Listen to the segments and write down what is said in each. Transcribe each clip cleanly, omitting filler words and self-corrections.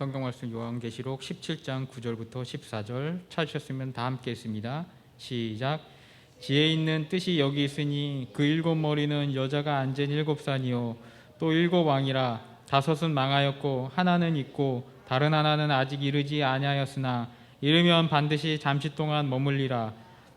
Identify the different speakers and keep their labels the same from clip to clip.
Speaker 1: 성경 말씀 요한계시록 17장 9절부터 14절 찾으셨으면 다 함께 읽습니다. 시작. 지혜 있는 뜻이 여기 있으니 그 일곱 머리는 여자가 앉은 일곱 산이요 또 일곱 왕이라. 다섯은 망하였고 하나는 있고 다른 하나는 아직 이르지 아니하였으나 이르면 반드시 잠시 동안 머물리라.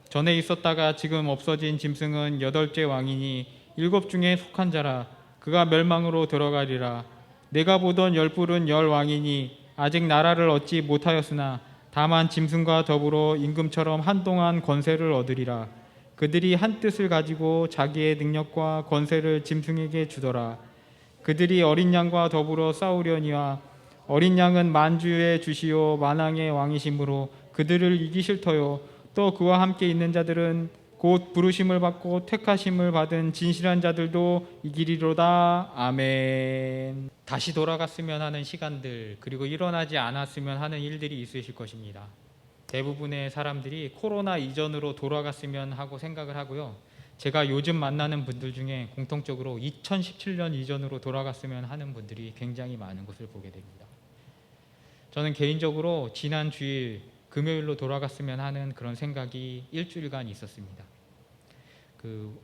Speaker 1: 전에 있었다가 지금 없어진 짐승은 여덟째 왕이니 일곱 중에 속한 자라. 그가 멸망으로 들어가리라. 내가 보던 열뿔은 열 왕이니 아직 나라를 얻지 못하였으나 다만 짐승과 더불어 임금처럼 한동안 권세를 얻으리라. 그들이 한 뜻을 가지고 자기의 능력과 권세를 짐승에게 주더라. 그들이 어린 양과 더불어 싸우려니와 어린 양은 만주의 주시오 만왕의 왕이심으로 그들을 이기실 터요. 또 그와 함께 있는 자들은 곧 부르심을 받고 택하심을 받은 진실한 자들도 이기리로다. 아멘. 다시 돌아갔으면 하는 시간들, 그리고 일어나지 않았으면 하는 일들이 있으실 것입니다. 대부분의 사람들이 코로나 이전으로 돌아갔으면 하고 생각을 하고요. 제가 요즘 만나는 분들 중에 공통적으로 2017년 이전으로 돌아갔으면 하는 분들이 굉장히 많은 것을 보게 됩니다. 저는 개인적으로 지난 주일 금요일로 돌아갔으면 하는 그런 생각이 일주일간 있었습니다.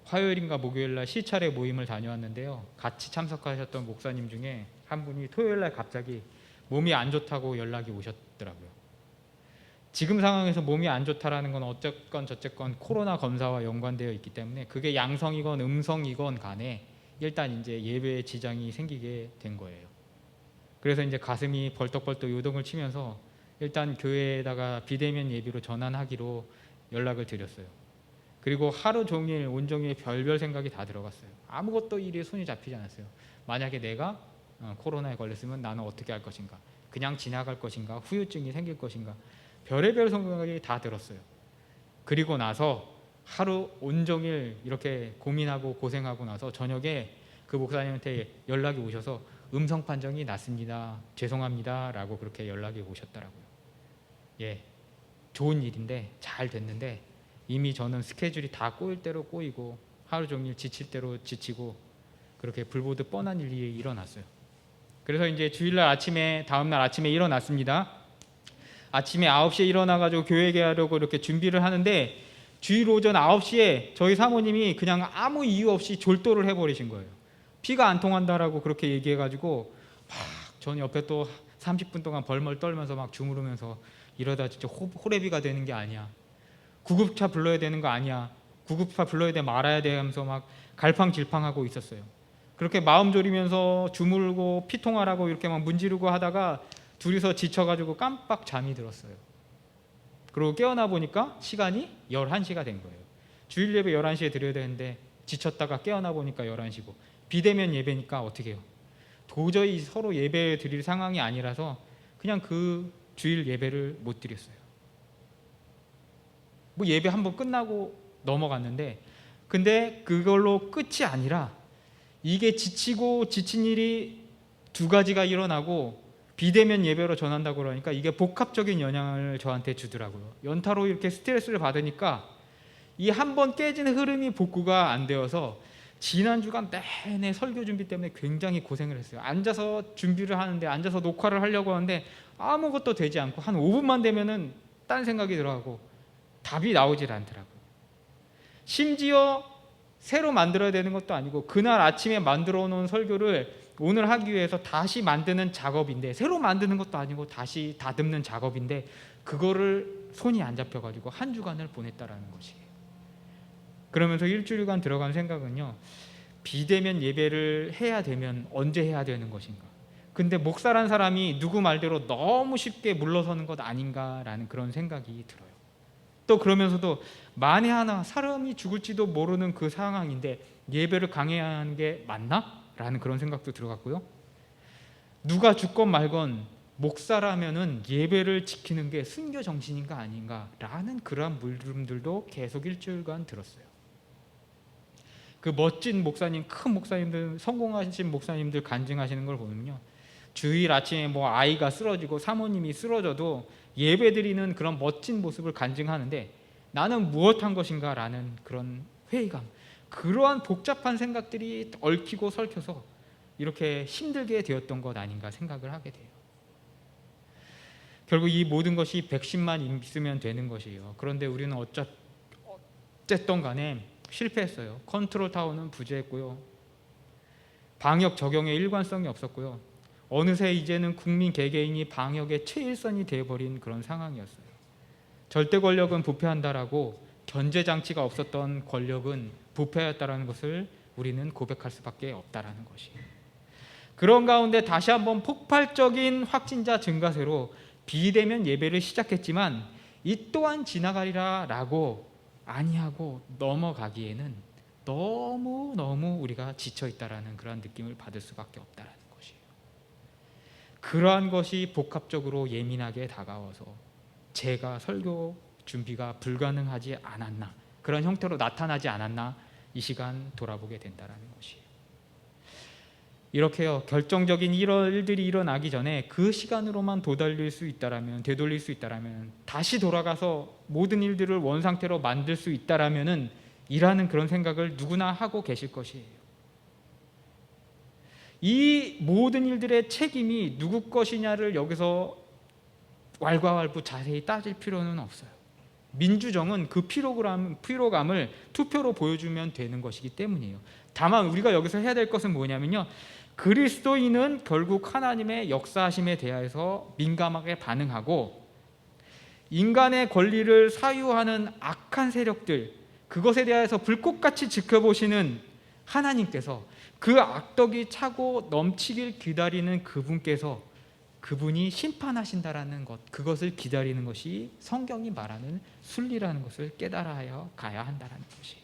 Speaker 1: 화요일인가 목요일날 시찰회 모임을 다녀왔는데요. 같이 참석하셨던 목사님 중에 한 분이 토요일날 갑자기 몸이 안 좋다고 연락이 오셨더라고요. 지금 상황에서 몸이 안 좋다라는 건 어쨌건 저쨌건 코로나 검사와 연관되어 있기 때문에 그게 양성이건 음성이건 간에 일단 이제 예배에 지장이 생기게 된 거예요. 그래서 이제 가슴이 벌떡벌떡 요동을 치면서 일단 교회에다가 비대면 예비로 전환하기로 연락을 드렸어요. 그리고 하루 종일 온종일 별별 생각이 다 들어갔어요. 아무것도 일에 손이 잡히지 않았어요. 만약에 내가 코로나에 걸렸으면 나는 어떻게 할 것인가, 그냥 지나갈 것인가, 후유증이 생길 것인가, 별의별 생각이 다 들었어요. 그리고 나서 하루 온종일 이렇게 고민하고 고생하고 나서 저녁에 그 목사님한테 연락이 오셔서 음성 판정이 났습니다. 죄송합니다 라고 그렇게 연락이 오셨더라고요. 예, 좋은 일인데 잘 됐는데 이미 저는 스케줄이 다 꼬일 대로 꼬이고 하루 종일 지칠 대로 지치고 그렇게 불보듯 뻔한 일이 일어났어요. 그래서 이제 주일날 아침에 다음날 아침에 일어났습니다. 아침에 9시에 일어나가지고 교회 가려고 이렇게 준비를 하는데 주일 오전 9시에 저희 사모님이 그냥 아무 이유 없이 졸도를 해버리신 거예요. 피가 안 통한다라고 그렇게 얘기해가지고 막 전 옆에 또 30분 동안 벌벌 떨면서 막 주무르면서 이러다 진짜 호래비가 되는 게 아니야, 구급차 불러야 되는 거 아니야, 구급차 불러야 돼 말아야 돼 하면서 막 갈팡질팡하고 있었어요. 그렇게 마음 졸이면서 주물고 피통하라고 이렇게 막 문지르고 하다가 둘이서 지쳐가지고 깜빡 잠이 들었어요. 그리고 깨어나 보니까 시간이 11시가 된 거예요. 주일 예배 11시에 드려야 되는데 지쳤다가 깨어나 보니까 11시고 비대면 예배니까 어떻게 해요? 도저히 서로 예배 드릴 상황이 아니라서 그냥 그 주일 예배를 못 드렸어요. 뭐 예배 한번 끝나고 넘어갔는데 근데 그걸로 끝이 아니라 이게 지치고 지친 일이 두 가지가 일어나고 비대면 예배로 전한다고 그러니까 이게 복합적인 영향을 저한테 주더라고요. 연타로 이렇게 스트레스를 받으니까 이 한 번 깨진 흐름이 복구가 안 되어서 지난 주간 내내 설교 준비 때문에 굉장히 고생을 했어요. 앉아서 준비를 하는데 앉아서 녹화를 하려고 하는데 아무것도 되지 않고 한 5분만 되면은 딴 생각이 들어가고 답이 나오질 않더라고요. 심지어 새로 만들어야 되는 것도 아니고 그날 아침에 만들어 놓은 설교를 오늘 하기 위해서 다시 만드는 작업인데, 새로 만드는 것도 아니고 다시 다듬는 작업인데 그거를 손이 안 잡혀가지고 한 주간을 보냈다라는 것이에요. 그러면서 일주일간 들어간 생각은요, 비대면 예배를 해야 되면 언제 해야 되는 것인가, 근데 목사란 사람이 누구 말대로 너무 쉽게 물러서는 것 아닌가라는 그런 생각이 들어요. 또 그러면서도 만에 하나 사람이 죽을지도 모르는 그 상황인데 예배를 강해야 하는 게 맞나? 라는 그런 생각도 들어갔고요. 누가 죽건 말건 목사라면은 예배를 지키는 게 순교 정신인가 아닌가라는 그러한 물음들도 계속 일주일간 들었어요. 그 멋진 목사님, 큰 목사님들, 성공하신 목사님들 간증하시는 걸 보면요, 주일 아침에 뭐 아이가 쓰러지고 사모님이 쓰러져도 예배드리는 그런 멋진 모습을 간증하는데 나는 무엇한 것인가 라는 그런 회의감, 그러한 복잡한 생각들이 얽히고 설켜서 이렇게 힘들게 되었던 것 아닌가 생각을 하게 돼요. 결국 이 모든 것이 백신만 있으면 되는 것이에요. 그런데 우리는 어쨌든 간에 실패했어요. 컨트롤 타워는 부재했고요. 방역 적용에 일관성이 없었고요. 어느새 이제는 국민 개개인이 방역의 최일선이 되어버린 그런 상황이었어요. 절대 권력은 부패한다라고 견제 장치가 없었던 권력은 부패였다라는 것을 우리는 고백할 수밖에 없다라는 것이에요. 그런 가운데 다시 한번 폭발적인 확진자 증가세로 비대면 예배를 시작했지만 이 또한 지나가리라 라고 아니하고 넘어가기에는 너무 우리가 지쳐있다라는 그런 느낌을 받을 수밖에 없다라는 것이에요. 그러한 것이 복합적으로 예민하게 다가와서 제가 설교 준비가 불가능하지 않았나, 그런 형태로 나타나지 않았나 이 시간 돌아보게 된다라는 것이에요. 이렇게요, 결정적인 이런 일들이 일어나기 전에 그 시간으로만 되돌릴 수 있다라면 다시 돌아가서 모든 일들을 원상태로 만들 수 있다라면은 이라는 그런 생각을 누구나 하고 계실 것이에요. 이 모든 일들의 책임이 누구 것이냐를 여기서 왈가왈부 자세히 따질 필요는 없어요. 민주정은 그 피로감을 투표로 보여주면 되는 것이기 때문이에요. 다만 우리가 여기서 해야 될 것은 뭐냐면요, 그리스도인은 결국 하나님의 역사하심에 대해서 민감하게 반응하고 인간의 권리를 사유하는 악한 세력들, 그것에 대해서 불꽃같이 지켜보시는 하나님께서 그 악덕이 차고 넘치길 기다리는 그분이 심판하신다라는 것, 그것을 기다리는 것이 성경이 말하는 순리라는 것을 깨달아야 가야 한다는 것이에요.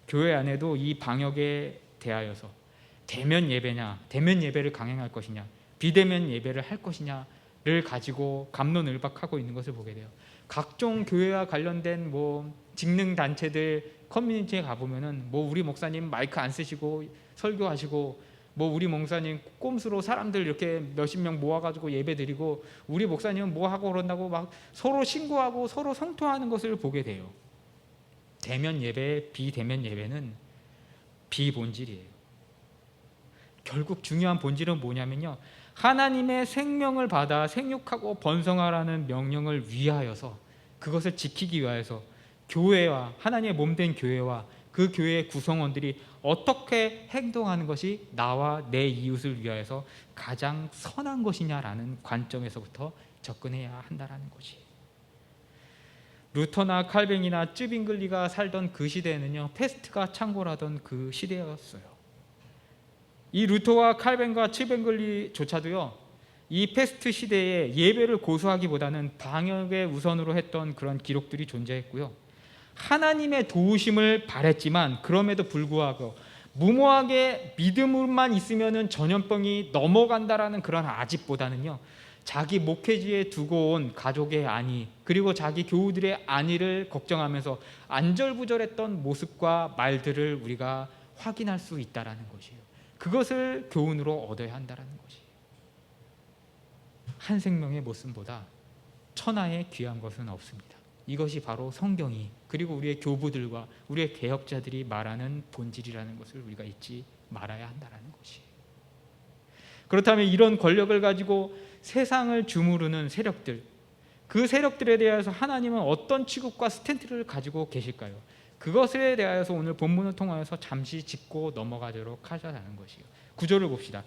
Speaker 1: 교회 안에도 이 방역에 대하여서 대면 예배를 강행할 것이냐, 비대면 예배를 할 것이냐를 가지고 갑론을박하고 있는 것을 보게 돼요. 각종 교회와 관련된 직능 단체들 커뮤니티에 가보면은 우리 목사님 마이크 안 쓰시고 설교하시고, 우리 목사님 꼼수로 사람들 이렇게 몇십 명 모아가지고 예배 드리고, 우리 목사님은 뭐 하고 그런다고 막 서로 신고하고 서로 성토하는 것을 보게 돼요. 대면 예배, 비대면 예배는 비본질이에요. 결국 중요한 본질은 뭐냐면요, 하나님의 생명을 받아 생육하고 번성하라는 명령을 위하여서, 그것을 지키기 위하여서 교회와 하나님의 몸된 교회와 그 교회의 구성원들이 어떻게 행동하는 것이 나와 내 이웃을 위하여서 가장 선한 것이냐라는 관점에서부터 접근해야 한다는 것이. 루터나 칼뱅이나 쯔빙글리가 살던 그 시대에는요, 패스트가 창궐하던 그 시대였어요. 이 루터와 칼뱅과 쯔빙글리조차도요, 이 패스트 시대에 예배를 고수하기보다는 방역에 우선으로 했던 그런 기록들이 존재했고요, 하나님의 도우심을 바랬지만 그럼에도 불구하고 무모하게 믿음만 있으면 전염병이 넘어간다라는 그런 아집보다는요, 자기 목회지에 두고 온 가족의 안위, 그리고 자기 교우들의 안위를 걱정하면서 안절부절했던 모습과 말들을 우리가 확인할 수 있다라는 것이에요. 그것을 교훈으로 얻어야 한다라는 것이에요. 한 생명의 모습보다 천하에 귀한 것은 없습니다. 이것이 바로 성경이, 그리고 우리의 교부들과 우리의 개혁자들이 말하는 본질이라는 것을 우리가 잊지 말아야 한다는 것이에요. 그렇다면 이런 권력을 가지고 세상을 주무르는 세력들, 그 세력들에 대해서 하나님은 어떤 취급과 스탠스를 가지고 계실까요? 그것에 대해서 오늘 본문을 통하여서 잠시 짚고 넘어가도록 하자는 것이에요. 9절을 봅시다.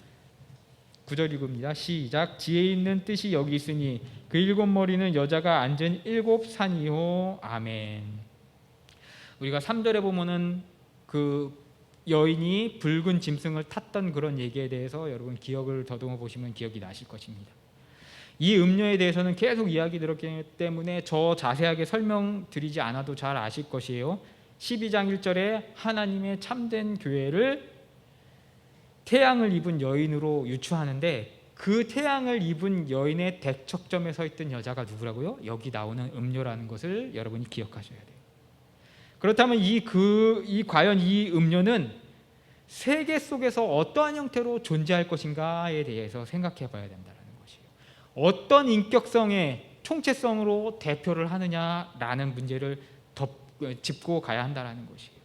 Speaker 1: 9절 읽습니다. 시작. 지혜 있는 뜻이 여기 있으니 그 일곱 머리는 여자가 앉은 일곱 산이요. 아멘. 우리가 3절에 보면은 그 여인이 붉은 짐승을 탔던 그런 얘기에 대해서 여러분 기억을 더듬어 보시면 기억이 나실 것입니다. 이 음료에 대해서는 계속 이야기 들었기 때문에 저 자세하게 설명드리지 않아도 잘 아실 것이에요. 12장 1절에 하나님의 참된 교회를 태양을 입은 여인으로 유추하는데, 그 태양을 입은 여인의 대척점에 서 있던 여자가 누구라고요? 여기 나오는 음료라는 것을 여러분이 기억하셔야 돼요. 그렇다면 과연 이 음료는 세계 속에서 어떠한 형태로 존재할 것인가에 대해서 생각해 봐야 된다는 것이에요. 어떤 인격성의 총체성으로 대표를 하느냐라는 문제를 짚고 가야 한다는 것이에요.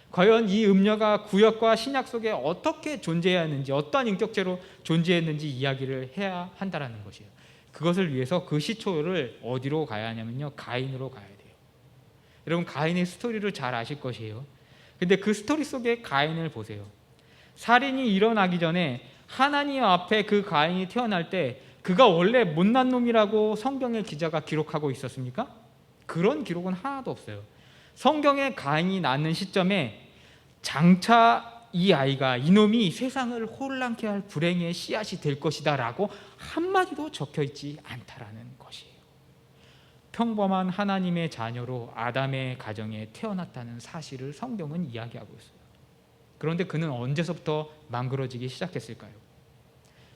Speaker 1: 과연 이 음료가 구약과 신약 속에 어떻게 존재해야 하는지, 어떠한 인격체로 존재했는지 이야기를 해야 한다는 것이에요. 그것을 위해서 그 시초를 어디로 가야 하냐면요, 가인으로 가야 돼요. 여러분, 가인의 스토리를 잘 아실 것이에요. 근데 그 스토리 속에 가인을 보세요. 살인이 일어나기 전에 하나님 앞에 그 가인이 태어날 때 그가 원래 못난 놈이라고 성경의 기자가 기록하고 있었습니까? 그런 기록은 하나도 없어요. 성경에 가인이 낳는 시점에 장차 이 아이가, 이놈이 세상을 혼란케 할 불행의 씨앗이 될 것이다 라고 한마디도 적혀 있지 않다라는 것이에요. 평범한 하나님의 자녀로 아담의 가정에 태어났다는 사실을 성경은 이야기하고 있어요. 그런데 그는 언제서부터 망그러지기 시작했을까요?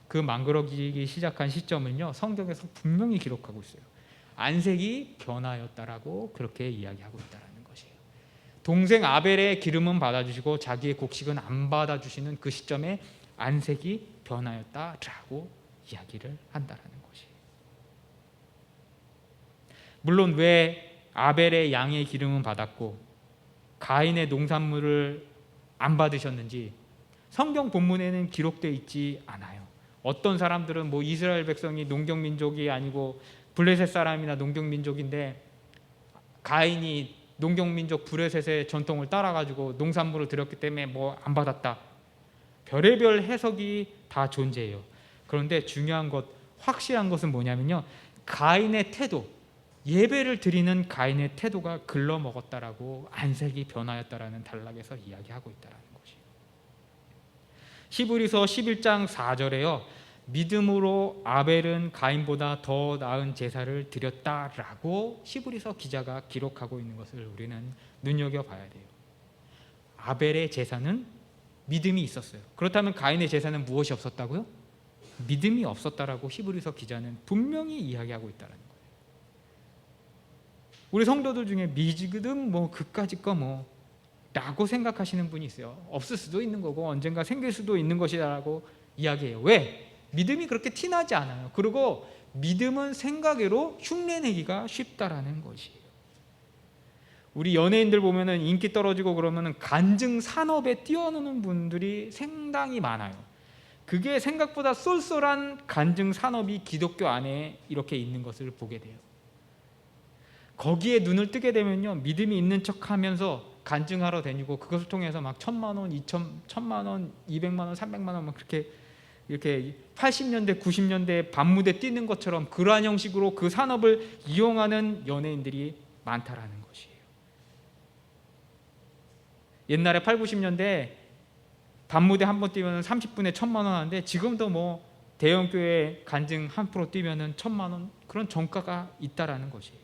Speaker 1: 그 망그러지기 시작한 시점은요, 성경에서 분명히 기록하고 있어요. 안색이 변하였다라고 그렇게 이야기하고 있다라는 것이에요. 동생 아벨의 기름은 받아주시고 자기의 곡식은 안 받아주시는 그 시점에 안색이 변하였다라고 이야기를 한다라는 것이에요. 물론 왜 아벨의 양의 기름은 받았고 가인의 농산물을 안 받으셨는지 성경 본문에는 기록되어 있지 않아요. 어떤 사람들은 뭐 이스라엘 백성이 농경민족이 아니고 블레셋 사람이나 농경민족인데 가인이 농경민족 블레셋의 전통을 따라가지고 농산물을 드렸기 때문에 뭐 안 받았다. 별의별 해석이 다 존재해요. 그런데 중요한 것, 확실한 것은 뭐냐면요, 가인의 태도, 예배를 드리는 가인의 태도가 글러먹었다라고 안색이 변하였다라는 단락에서 이야기하고 있다라는 것이에요. 히브리서 11장 4절에요. 믿음으로 아벨은 가인보다 더 나은 제사를 드렸다라고 히브리서 기자가 기록하고 있는 것을 우리는 눈여겨봐야 돼요. 아벨의 제사는 믿음이 있었어요. 그렇다면 가인의 제사는 무엇이 없었다고요? 믿음이 없었다라고 히브리서 기자는 분명히 이야기하고 있다는 거예요. 우리 성도들 중에 믿음 뭐 그까짓 거 뭐 라고 생각하시는 분이 있어요. 없을 수도 있는 거고 언젠가 생길 수도 있는 것이라고 이야기해요. 왜? 믿음이 그렇게 티나지 않아요. 그리고 믿음은 생각외로 흉내내기가 쉽다라는 것이에요. 우리 연예인들 보면은 인기 떨어지고 그러면은 간증 산업에 뛰어드는 분들이 상당히 많아요. 그게 생각보다 쏠쏠한 간증 산업이 기독교 안에 이렇게 있는 것을 보게 돼요. 거기에 눈을 뜨게 되면요, 믿음이 있는 척하면서 간증하러 다니고 그것을 통해서 막 1,000만 원, 1,000만 원, 200만 원, 300만 원 막 그렇게 이렇게 80년대, 90년대 밤무대 뛰는 것처럼 그러한 형식으로 그 산업을 이용하는 연예인들이 많다라는 것이에요. 옛날에 8, 90년대 밤무대 한 번 뛰면 30분에 1,000만 원 하는데 지금도 뭐 대형교회 간증 한 프로 뛰면 1,000만 원, 그런 정가가 있다라는 것이에요.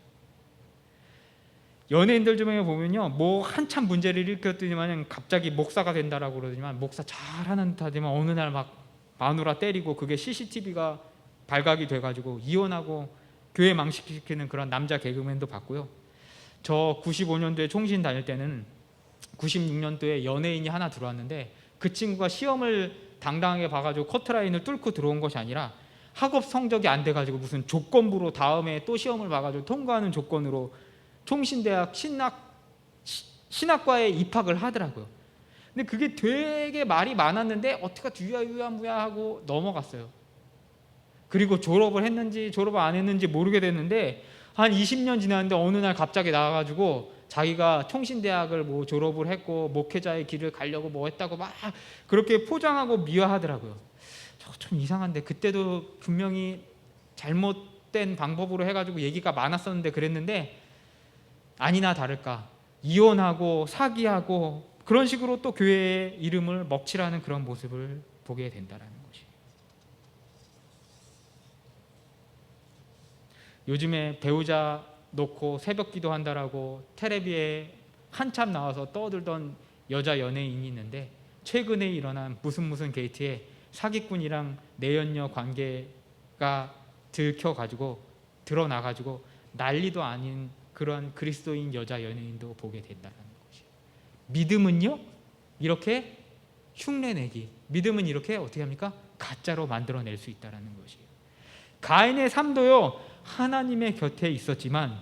Speaker 1: 연예인들 중에 보면요, 뭐 한참 문제를 일으켰더니만 갑자기 목사가 된다라고 그러더니만 목사 잘하는 듯하지만 어느 날 막 마누라 때리고 그게 CCTV가 발각이 돼가지고 이혼하고 교회 망신시키는 그런 남자 개그맨도 봤고요. 저 95년도에 총신 다닐 때는 96년도에 연예인이 하나 들어왔는데 그 친구가 시험을 당당하게 봐가지고 커트라인을 뚫고 들어온 것이 아니라 학업 성적이 안 돼가지고 무슨 조건부로 다음에 또 시험을 봐가지고 통과하는 조건으로 총신대학 신학과에 입학을 하더라고요. 근데 그게 되게 말이 많았는데 어떻게 유야무야 하고 넘어갔어요. 그리고 졸업을 했는지 졸업을 안 했는지 모르게 됐는데 한 20년 지났는데 어느 날 갑자기 나와가지고 자기가 총신대학을 뭐 졸업을 했고 목회자의 길을 가려고 뭐 했다고 막 그렇게 포장하고 미화하더라고요. 저거 좀 이상한데, 그때도 분명히 잘못된 방법으로 해가지고 얘기가 많았었는데 그랬는데 아니나 다를까 이혼하고 사기하고 그런 식으로 또 교회의 이름을 먹칠하는 그런 모습을 보게 된다는 것이. 요즘에 배우자 놓고 새벽 기도한다라고 텔레비에 한참 나와서 떠들던 여자 연예인이 있는데 최근에 일어난 무슨 게이트에 사기꾼이랑 내연녀 관계가 들켜가지고 드러나가지고 난리도 아닌 그런 그리스도인 여자 연예인도 보게 된다는 것이. 믿음은요, 이렇게 흉내내기, 믿음은 이렇게 어떻게 합니까? 가짜로 만들어낼 수 있다는 것이에요. 가인의 삶도요, 하나님의 곁에 있었지만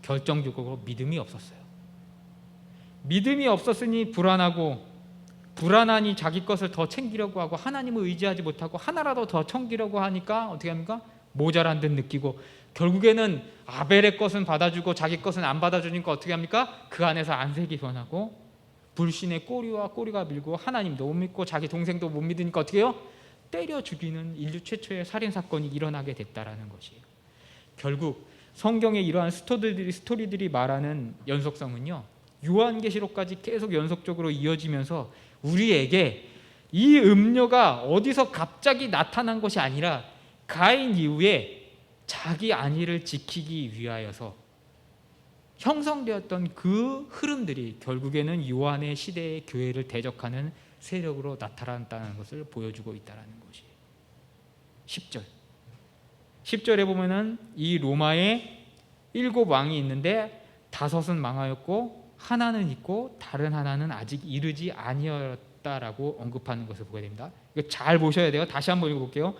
Speaker 1: 결정적으로 믿음이 없었어요. 믿음이 없었으니 불안하니 자기 것을 더 챙기려고 하고 하나님을 의지하지 못하고 하나라도 더 챙기려고 하니까 어떻게 합니까? 모자란 듯 느끼고 결국에는 아벨의 것은 받아주고 자기 것은 안 받아주니까 어떻게 합니까? 그 안에서 안색이 변하고 불신의 꼬리와 꼬리가 밀고 하나님도 못 믿고 자기 동생도 못 믿으니까 어떻게 해요? 때려 죽이는 인류 최초의 살인사건이 일어나게 됐다라는 것이에요. 결국 성경의 이러한 스토리들이 말하는 연속성은요, 요한계시록까지 계속 연속적으로 이어지면서 우리에게 이 음녀가 어디서 갑자기 나타난 것이 아니라 가인 이후에 자기 안위를 지키기 위하여서 형성되었던 그 흐름들이 결국에는 요한의 시대의 교회를 대적하는 세력으로 나타났다는 것을 보여주고 있다는 것이에요. 10절에 보면은 이 로마에 7 왕이 있는데 5은 망하였고 하나는 있고 다른 하나는 아직 이르지 아니었다라고 언급하는 것을 보게 됩니다. 이거 잘 보셔야 돼요. 다시 한번 읽어볼게요.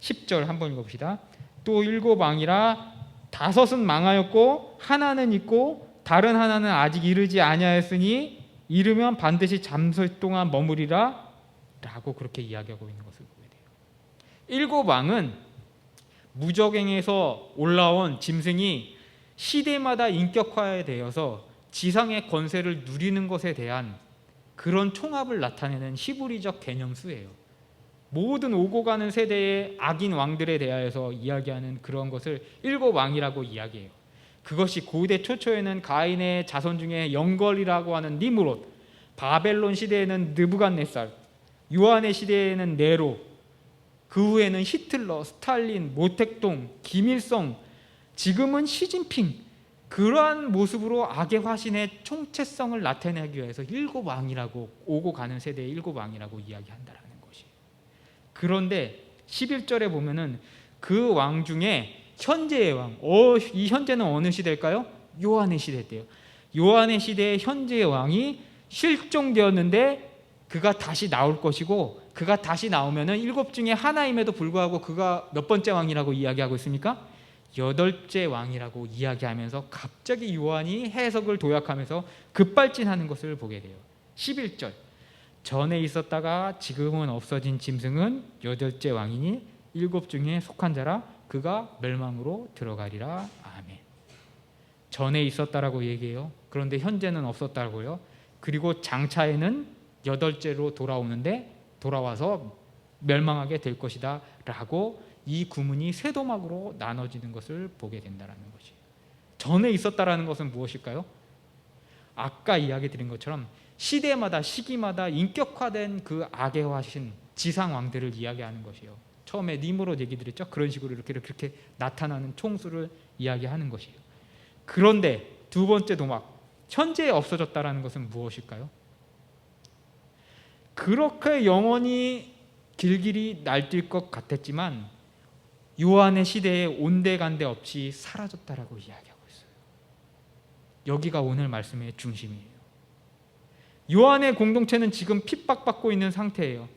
Speaker 1: 10절 한번 읽어봅시다. 또 7 왕이라 5은 망하였고 하나는 있고 다른 하나는 아직 이르지 아니하였으니 이르면 반드시 잠시 동안 머무리라 라고 그렇게 이야기하고 있는 것을 보게 돼요. 7 왕은 무적행에서 올라온 짐승이 시대마다 인격화되어서 지상의 권세를 누리는 것에 대한 그런 총합을 나타내는 히브리적 개념수예요. 모든 오고 가는 세대의 악인 왕들에 대하여서 이야기하는 그런 것을 7 왕이라고 이야기해요. 그것이 고대 초초에는 가인의 자손 중에 영걸이라고 하는 니므롯, 바벨론 시대에는 느부갓네살, 요한의 시대에는 네로, 그 후에는 히틀러, 스탈린, 모택동, 김일성, 지금은 시진핑, 그러한 모습으로 악의 화신의 총체성을 나타내기 위해서 7 왕이라고, 오고 가는 세대의 7 왕이라고 이야기한다라는 것이에요. 그런데 11절에 보면은 그 왕 중에 현재의 왕, 이 현재는 어느 시대일까요? 요한의 시대때요. 요한의 시대의 현재의 왕이 실종되었는데 그가 다시 나올 것이고, 그가 다시 나오면은 7 중에 하나임에도 불구하고 그가 몇 번째 왕이라고 이야기하고 있습니까? 8째 왕이라고 이야기하면서 갑자기 요한이 해석을 도약하면서 급발진하는 것을 보게 돼요. 11절, 전에 있었다가 지금은 없어진 짐승은 8째 왕이니 7 중에 속한 자라 그가 멸망으로 들어가리라. 아멘. 전에 있었다라고 얘기해요. 그런데 현재는 없었다고요. 그리고 장차에는 8째로 돌아오는데 돌아와서 멸망하게 될 것이다 라고 이 구문이 세 도막으로 나눠지는 것을 보게 된다는 것이에요. 전에 있었다라는 것은 무엇일까요? 아까 이야기 드린 것처럼 시대마다 시기마다 인격화된 그 악의 화신 지상 왕들을 이야기하는 것이에요. 처음에 니므롯 얘기 드렸죠. 그런 식으로 이렇게 나타나는 총수를 이야기하는 것이에요. 그런데 두 번째 도막, 현재에 없어졌다라는 것은 무엇일까요? 그렇게 영원히 길길이 날뛸 것 같았지만 요한의 시대에 온데간데 없이 사라졌다라고 이야기하고 있어요. 여기가 오늘 말씀의 중심이에요. 요한의 공동체는 지금 핍박받고 있는 상태예요.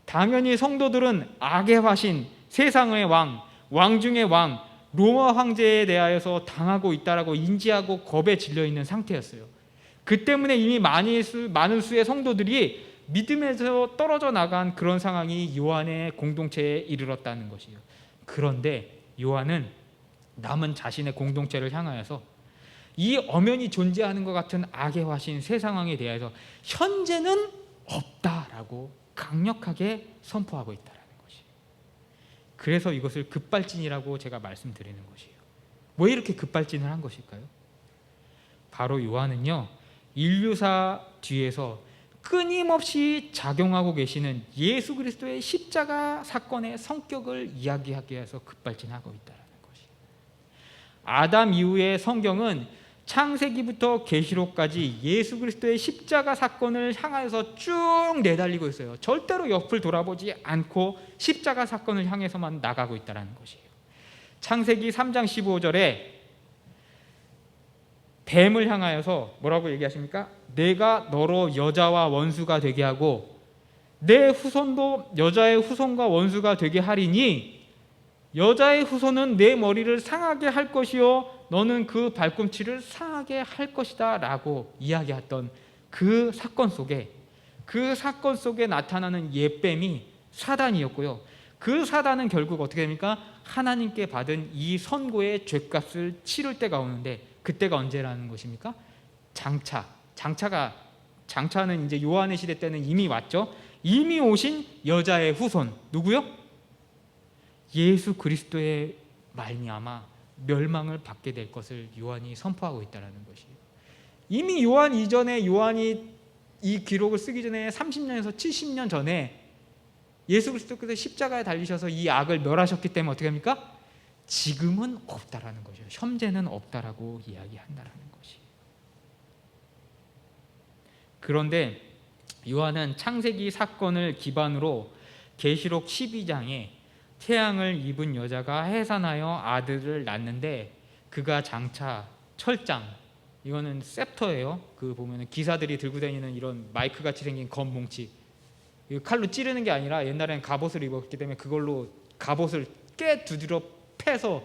Speaker 1: 당연히 성도들은 악의 화신, 세상의 왕, 왕 중의 왕, 로마 황제에 대하여서 당하고 있다라고 인지하고 겁에 질려 있는 상태였어요. 그 때문에 이미 많은 수의 성도들이 믿음에서 떨어져 나간 그런 상황이 요한의 공동체에 이르렀다는 것이에요. 그런데 요한은 남은 자신의 공동체를 향하여서 이 엄연히 존재하는 것 같은 악의 화신 세상왕에 대해서 현재는 없다라고 강력하게 선포하고 있다는 것이에요. 그래서 이것을 급발진이라고 제가 말씀드리는 것이에요. 왜 이렇게 급발진을 한 것일까요? 바로 요한은요, 인류사 뒤에서 끊임없이 작용하고 계시는 예수 그리스도의 십자가 사건의 성격을 이야기하기 위해서 급발진하고 있다는 것이에요. 아담 이후의 성경은 창세기부터 계시록까지 예수 그리스도의 십자가 사건을 향해서 쭉 내달리고 있어요. 절대로 옆을 돌아보지 않고 십자가 사건을 향해서만 나가고 있다는 것이에요. 창세기 3장 15절에 뱀을 향하여서 뭐라고 얘기하십니까? 내가 너로 여자와 원수가 되게 하고 내 후손도 여자의 후손과 원수가 되게 하리니 여자의 후손은 내 머리를 상하게 할 것이요 너는 그 발꿈치를 상하게 할 것이다 라고 이야기했던 그 사건 속에 나타나는 옛뱀이 사단이었고요. 그 사단은 결국 어떻게 됩니까? 하나님께 받은 이 선고의 죗값을 치를 때가 오는데, 그때가 언제라는 것입니까? 장차는 이제 요한의 시대 때는 이미 왔죠. 이미 오신 여자의 후손, 누구요? 예수 그리스도의 말미암아 멸망을 받게 될 것을 요한이 선포하고 있다는 것이에요. 이미 요한 이전에, 요한이 이 기록을 쓰기 전에 30년에서 70년 전에 예수 그리스도께서 십자가에 달리셔서 이 악을 멸하셨기 때문에 어떻게 합니까? 지금은 없다라는 것이에요. 현재는 없다라고 이야기한다라는 것이에요. 그런데 요한은 창세기 사건을 기반으로 계시록 12장에 태양을 입은 여자가 해산하여 아들을 낳는데, 그가 장차 철장, 이거는 셉터예요. 그 보면은 기사들이 들고 다니는 이런 마이크 같이 생긴 검 뭉치, 칼로 찌르는 게 아니라 옛날에는 갑옷을 입었기 때문에 그걸로 갑옷을 깨 두드려 패서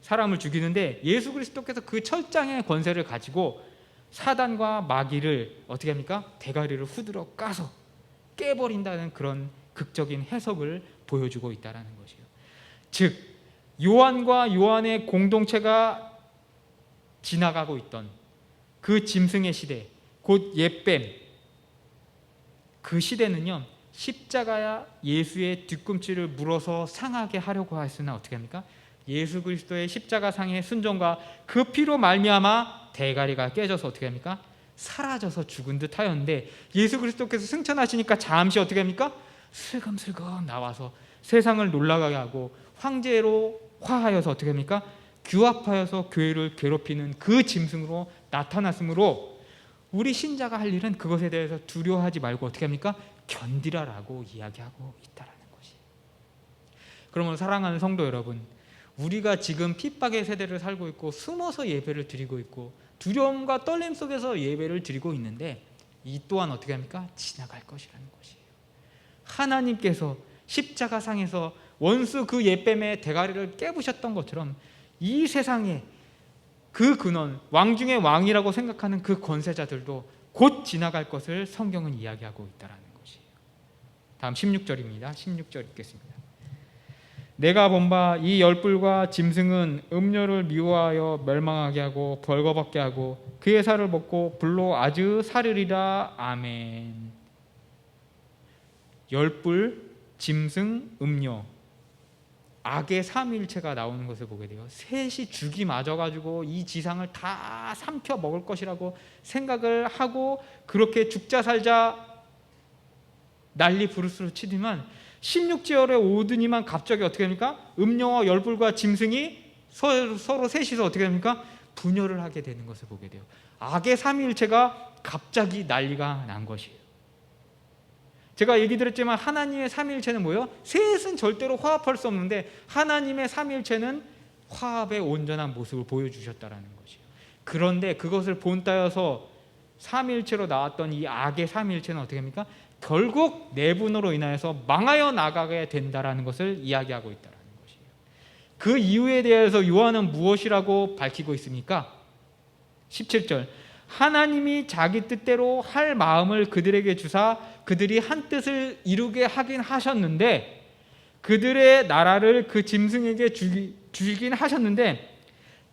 Speaker 1: 사람을 죽이는데, 예수 그리스도께서 그 철장의 권세를 가지고 사단과 마귀를 어떻게 합니까? 대가리를 후드러 까서 깨버린다는 그런 극적인 해석을 보여주고 있다는 것이에요. 즉 요한과 요한의 공동체가 지나가고 있던 그 짐승의 시대, 곧 옛뱀, 그 시대는요, 십자가야 예수의 뒤꿈치를 물어서 상하게 하려고 했으나 어떻게 합니까? 예수 그리스도의 십자가상의 순종과 그 피로 말미암아 대가리가 깨져서 어떻게 합니까? 사라져서 죽은 듯 하였는데, 예수 그리스도께서 승천하시니까 잠시 어떻게 합니까? 슬금슬금 나와서 세상을 놀라게 하고 황제로 화하여서 어떻게 합니까? 규합하여서 교회를 괴롭히는 그 짐승으로 나타났으므로, 우리 신자가 할 일은 그것에 대해서 두려워하지 말고 어떻게 합니까? 견디라라고 이야기하고 있다는 것이. 그러면 사랑하는 성도 여러분, 우리가 지금 핍박의 세대를 살고 있고 숨어서 예배를 드리고 있고 두려움과 떨림 속에서 예배를 드리고 있는데, 이 또한 어떻게 합니까? 지나갈 것이라는 것이에요. 하나님께서 십자가상에서 원수 그 옛뱀의 대가리를 깨부셨던 것처럼 이 세상에 그 근원, 왕 중의 왕이라고 생각하는 그 권세자들도 곧 지나갈 것을 성경은 이야기하고 있다는 것이에요. 다음 16절입니다. 16절 읽겠습니다. 내가 본 바 이 열불과 짐승은 음료를 미워하여 멸망하게 하고 벌거벗게 하고 그의 살을 먹고 불로 아주 사르리라. 아멘. 열불, 짐승, 음료, 악의 삼위일체가 나오는 것을 보게 돼요. 셋이 죽이 맞아가지고 이 지상을 다 삼켜 먹을 것이라고 생각을 하고 그렇게 죽자 살자 난리 부르스로 치지만, 16절에 오더니만 갑자기 어떻게 합니까? 음료와 열불과 짐승이 서로 셋이서 어떻게 합니까? 분열을 하게 되는 것을 보게 돼요. 악의 삼위일체가 갑자기 난리가 난 것이에요. 제가 얘기 드렸지만 하나님의 삼위일체는 뭐예요? 셋은 절대로 화합할 수 없는데 하나님의 삼위일체는 화합의 온전한 모습을 보여주셨다는 것이에요. 그런데 그것을 본따여서 삼위일체로 나왔던 이 악의 삼위일체는 어떻게 합니까? 결국 내분으로 인하여서 망하여 나가게 된다는 것을 이야기하고 있다는 것이에요. 그 이유에 대해서 요한은 무엇이라고 밝히고 있습니까? 17절, 하나님이 자기 뜻대로 할 마음을 그들에게 주사 그들이 한 뜻을 이루게 하긴 하셨는데, 그들의 나라를 그 짐승에게 주긴 하셨는데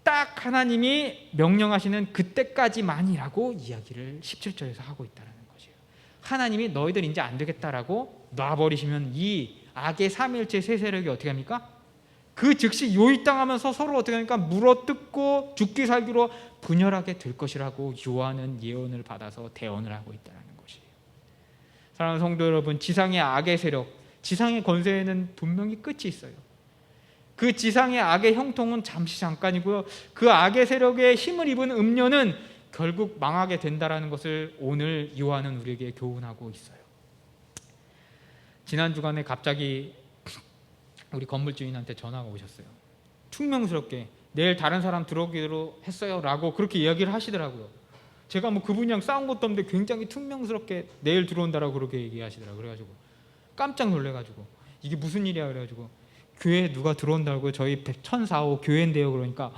Speaker 1: 딱 하나님이 명령하시는 그때까지만이라고 이야기를 17절에서 하고 있다는 것이에요. 하나님이 너희들 이제 안 되겠다라고 놔버리시면 이 악의 삼위일체 세 세력이 어떻게 합니까? 그 즉시 요입당하면서 서로 어떻게 합니까? 물어뜯고 죽기 살기로 분열하게 될 것이라고 요한은 예언을 받아서 대언을 하고 있다는 것이에요. 사랑하는 성도 여러분, 지상의 악의 세력, 지상의 권세에는 분명히 끝이 있어요. 그 지상의 악의 형통은 잠시 잠깐이고요, 그 악의 세력에 힘을 입은 음료는 결국 망하게 된다는 것을 오늘 요한은 우리에게 교훈하고 있어요. 지난 주간에 갑자기 우리 건물 주인한테 전화가 오셨어요. 퉁명스럽게 내일 다른 사람 들어오기로 했어요 라고 그렇게 이야기를 하시더라고요. 제가 뭐 그분이랑 싸운 것도 없는데 굉장히 퉁명스럽게 내일 들어온다라고 그렇게 얘기하시더라고요. 그래가지고 깜짝 놀래가지고 이게 무슨 일이야 그래가지고 교회에 누가 들어온다고, 저희 1004호 교회인데요. 그러니까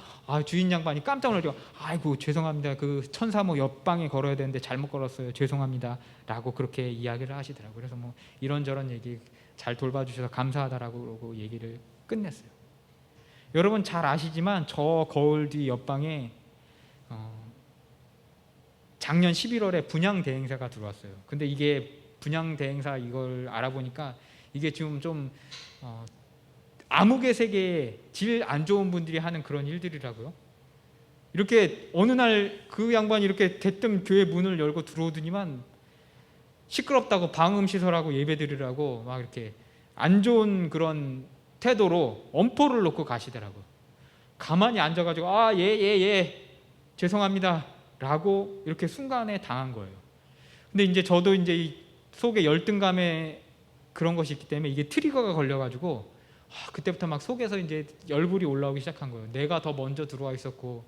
Speaker 1: 주인 양반이 깜짝 놀라서 아이고 죄송합니다, 그 1003호 옆방에 걸어야 되는데 잘못 걸었어요, 죄송합니다 라고 그렇게 이야기를 하시더라고요. 그래서 뭐 이런저런 얘기 잘 돌봐주셔서 감사하다라고 그러고 얘기를 끝냈어요. 여러분 잘 아시지만 저 거울 뒤 옆방에 작년 11월에 분양 대행사가 들어왔어요. 근데 이게 분양 대행사 이걸 알아보니까 이게 지금 좀 암흑의 세계에 질 안 좋은 분들이 하는 그런 일들이라고요. 이렇게 어느 날 그 양반이 이렇게 대뜸 교회 문을 열고 들어오더니만 시끄럽다고 방음 시설하고 예배드리라고 막 이렇게 안 좋은 그런 태도로 엄포를 놓고 가시더라고요. 가만히 앉아가지고 예, 죄송합니다 라고 이렇게 순간에 당한 거예요. 근데 이제 저도 이제 이 속에 열등감에 그런 것이 있기 때문에 이게 트리거가 걸려가지고 그때부터 막 속에서 이제 열불이 올라오기 시작한 거예요. 내가 더 먼저 들어와 있었고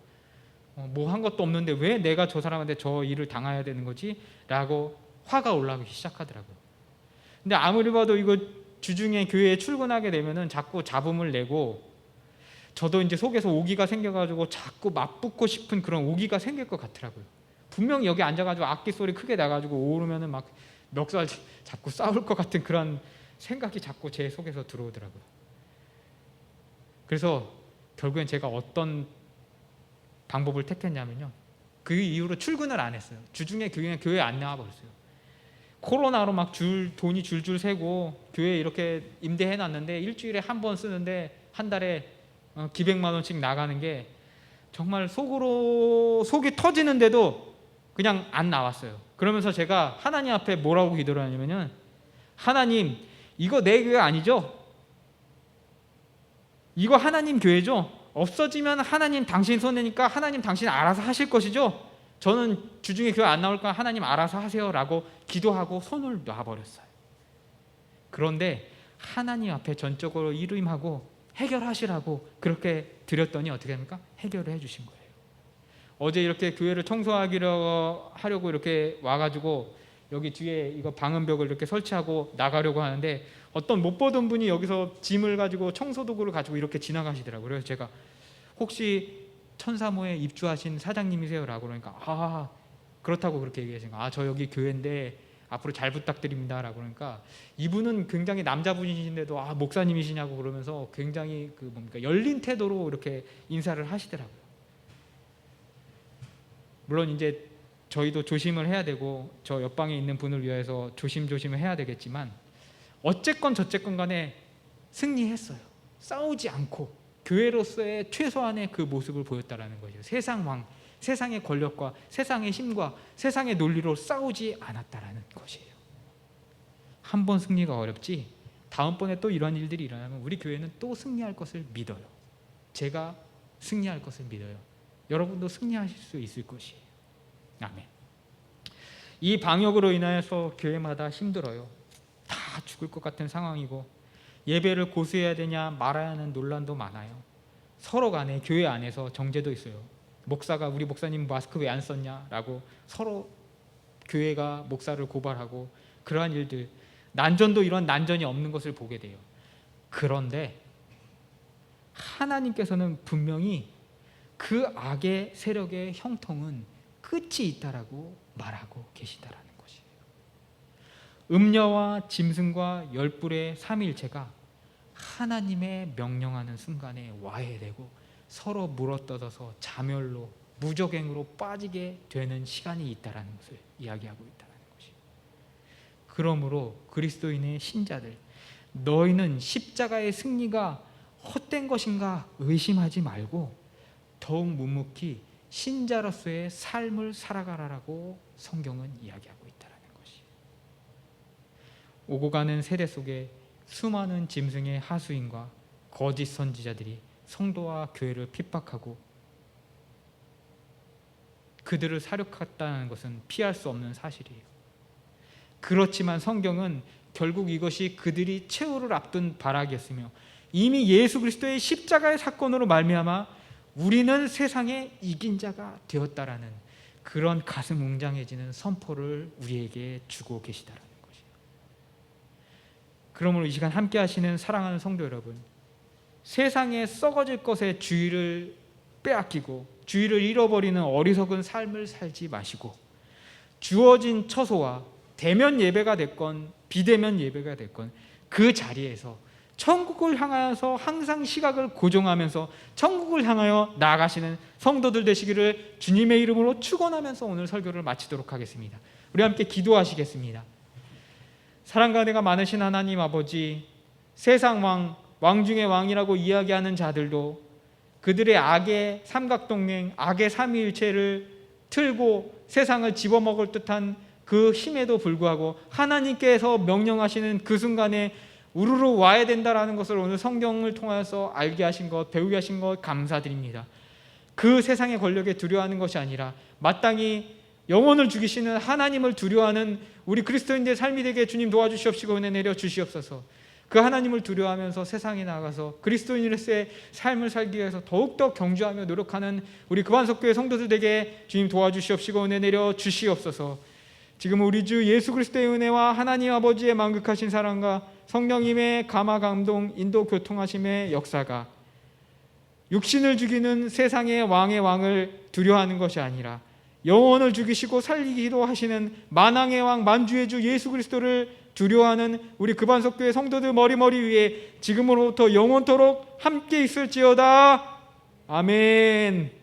Speaker 1: 뭐 한 것도 없는데 왜 내가 저 사람한테 저 일을 당해야 되는 거지? 라고 화가 올라오기 시작하더라고요. 근데 아무리 봐도 이거 주중에 교회에 출근하게 되면은 자꾸 잡음을 내고 저도 이제 속에서 오기가 생겨가지고 자꾸 맞붙고 싶은 그런 오기가 생길 것 같더라고요. 분명히 여기 앉아가지고 악기 소리 크게 나가지고 오르면은 막 멱살 자꾸 싸울 것 같은 그런 생각이 자꾸 제 속에서 들어오더라고요. 그래서 결국엔 제가 어떤 방법을 택했냐면요, 그 이후로 출근을 안 했어요. 주중에 교회 안 나와 버렸어요. 코로나로 막 돈이 줄줄 새고 교회 이렇게 임대해 놨는데 일주일에 한 번 쓰는데 한 달에 기백만 원씩 나가는 게 정말 속이 터지는데도 그냥 안 나왔어요. 그러면서 제가 하나님 앞에 뭐라고 기도를 하냐면은, 하나님, 이거 내 교회 아니죠? 이거 하나님 교회죠? 없어지면 하나님 당신 손해니까 하나님 당신 알아서 하실 것이죠? 저는 주중에 교회 안 나올 거야, 하나님 알아서 하세요 라고 기도하고 손을 놔버렸어요. 그런데 하나님 앞에 전적으로 일임하고 해결하시라고 그렇게 드렸더니 어떻게 합니까? 해결을 해주신 거예요. 어제 이렇게 교회를 청소하려고 이렇게 와가지고 여기 뒤에 이거 방음벽을 이렇게 설치하고 나가려고 하는데 어떤 못 보던 분이 여기서 짐을 가지고 청소도구를 가지고 이렇게 지나가시더라고요. 그래서 제가 혹시 천사모에 입주하신 사장님이세요? 라고 그러니까 그렇다고 그렇게 얘기하신 거예요. 저 여기 교회인데 앞으로 잘 부탁드립니다 라고 그러니까 이분은 굉장히 남자분이신데도 목사님이시냐고 그러면서 굉장히 열린 태도로 이렇게 인사를 하시더라고요. 물론 이제 저희도 조심을 해야 되고 저 옆방에 있는 분을 위해서 조심을 해야 되겠지만 어쨌건 저쨌건 간에 승리했어요. 싸우지 않고 교회로서의 최소한의 그 모습을 보였다라는 거죠. 세상 왕, 세상의 권력과 세상의 힘과 세상의 논리로 싸우지 않았다라는 것이에요. 한 번 승리가 어렵지 다음번에 또 이런 일들이 일어나면 우리 교회는 또 승리할 것을 믿어요. 제가 승리할 것을 믿어요. 여러분도 승리하실 수 있을 것이에요. 아멘. 이 방역으로 인해서 교회마다 힘들어요. 다 죽을 것 같은 상황이고 예배를 고수해야 되냐 말아야 하는 논란도 많아요. 서로 간에 교회 안에서 정죄도 있어요. 목사가 우리 목사님 마스크 왜 안 썼냐 라고 서로 교회가 목사를 고발하고 그러한 일들, 난전도 이런 난전이 없는 것을 보게 돼요. 그런데 하나님께서는 분명히 그 악의 세력의 형통은 끝이 있다라고 말하고 계시다라는 것이에요. 음녀와 짐승과 열불의 삼위일체가 하나님의 명령하는 순간에 와해되고 서로 물어뜯어서 자멸로 무적행으로 빠지게 되는 시간이 있다라는 것을 이야기하고 있다는 것이에요. 그러므로 그리스도인의 신자들, 너희는 십자가의 승리가 헛된 것인가 의심하지 말고 더욱 묵묵히 신자로서의 삶을 살아가라라고 성경은 이야기하고 있다는 것이에요. 오고 가는 세대 속에 수많은 짐승의 하수인과 거짓 선지자들이 성도와 교회를 핍박하고 그들을 사륙했다는 것은 피할 수 없는 사실이에요. 그렇지만 성경은 결국 이것이 그들이 최후를 앞둔 발악이었으며 이미 예수 그리스도의 십자가의 사건으로 말미암아 우리는 세상에 이긴 자가 되었다라는 그런 가슴 웅장해지는 선포를 우리에게 주고 계시다라는 것이에요. 그러므로 이 시간 함께 하시는 사랑하는 성도 여러분, 세상에 썩어질 것에 주의를 빼앗기고 주의를 잃어버리는 어리석은 삶을 살지 마시고 주어진 처소와 대면 예배가 됐건 비대면 예배가 됐건 그 자리에서 천국을 향하여서 항상 시각을 고정하면서 천국을 향하여 나아가시는 성도들 되시기를 주님의 이름으로 축원하면서 오늘 설교를 마치도록 하겠습니다. 우리 함께 기도하시겠습니다. 사랑과 은혜가 많으신 하나님 아버지, 세상 왕 중의 왕이라고 이야기하는 자들도 그들의 악의 삼각동맹, 악의 삼위일체를 틀고 세상을 집어먹을 듯한 그 힘에도 불구하고 하나님께서 명령하시는 그 순간에 우르르 와야 된다라는 것을 오늘 성경을 통해서 알게 하신 것, 배우게 하신 것 감사드립니다. 그 세상의 권력에 두려워하는 것이 아니라 마땅히 영혼을 죽이시는 하나님을 두려워하는 우리 그리스도인들의 삶이 되게 주님 도와주시옵시고 은혜 내려 주시옵소서. 그 하나님을 두려워하면서 세상에 나가서 그리스도인으로서의 삶을 살기 위해서 더욱더 경주하며 노력하는 우리 그반석교회 성도들 되게 주님 도와주시옵시고 은혜 내려 주시옵소서. 지금 우리 주 예수 그리스도의 은혜와 하나님 아버지의 만극하신 사랑과 성령님의 감화 감동 인도 교통하심의 역사가 육신을 죽이는 세상의 왕의 왕을 두려워하는 것이 아니라 영혼을 죽이시고 살리기도 하시는 만왕의 왕 만주의 주 예수 그리스도를 두려워하는 우리 그반석교회 성도들 머리 위에 지금으로부터 영원토록 함께 있을지어다. 아멘.